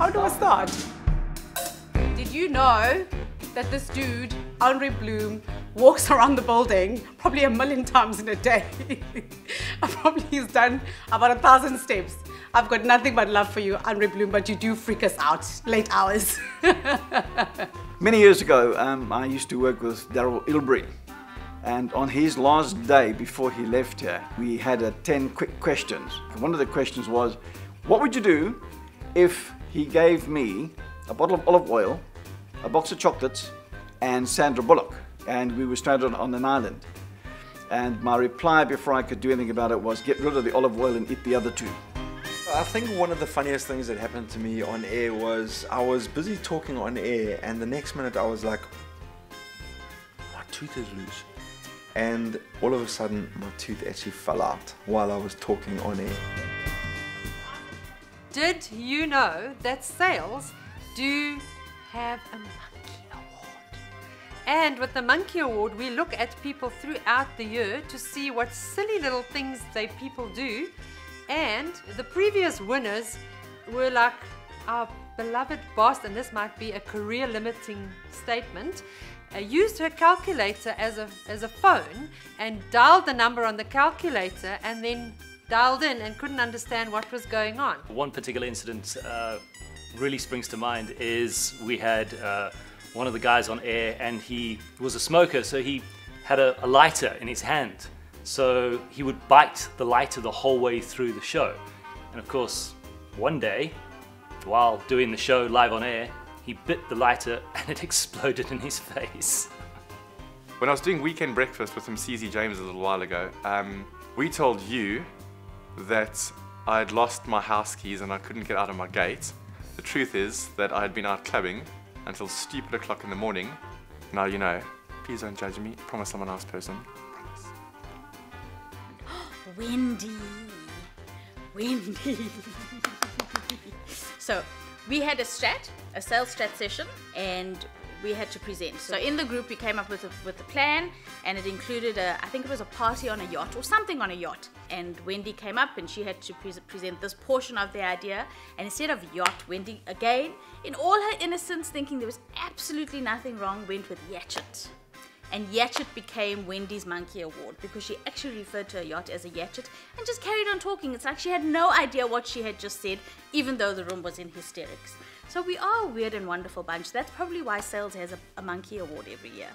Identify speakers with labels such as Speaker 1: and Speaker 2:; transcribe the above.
Speaker 1: How do I start? Did you know that this dude, Andre Bloom, walks around the building probably 1,000,000 times in a day? Probably he's done about 1,000 steps. I've got nothing but love for you, Andre Bloom, but you do freak us out, late hours.
Speaker 2: Many years ago, I used to work with Darryl Ilbury. And on his last day before he left here, we had 10 quick questions. One of the questions was, what would you do if he gave me a bottle of olive oil, a box of chocolates, and Sandra Bullock, and we were stranded on an island? And my reply before I could do anything about it was, get rid of the olive oil and eat the other two.
Speaker 3: I think one of the funniest things that happened to me on air was I was busy talking on air, and the next minute I was like, my tooth is loose. And all of a sudden my tooth actually fell out while I was talking on air.
Speaker 4: Did you know that sales do have a Monkey Award? And with the Monkey Award, we look at people throughout the year to see what silly little things people do. And the previous winners were like our beloved boss, and this might be a career limiting statement, used her calculator as a phone and dialed the number on the calculator and then dialed in and couldn't understand what was going on.
Speaker 5: One particular incident really springs to mind is we had one of the guys on air, and he was a smoker, so he had a lighter in his hand. So he would bite the lighter the whole way through the show. And of course, one day, while doing the show live on air, he bit the lighter and it exploded in his face.
Speaker 6: When I was doing Weekend Breakfast with some CZ James a little while ago, we told you that I had lost my house keys and I couldn't get out of my gate. The truth is that I had been out clubbing until stupid o'clock in the morning. Now you know, please don't judge me, promise I'm a nice person.
Speaker 7: Wendy. So we had a sales strat session, and we had to present. So in the group we came up with a plan, and it included I think it was a party on a yacht or something on a yacht. And Wendy came up and she had to present this portion of the idea. And instead of yacht, Wendy, again, in all her innocence, thinking there was absolutely nothing wrong, went with yatchet. And yatchet became Wendy's Monkey Award because she actually referred to a yacht as a yatchet and just carried on talking. It's like she had no idea what she had just said, even though the room was in hysterics. So we are a weird and wonderful bunch. That's probably why sales has a Monkey Award every year.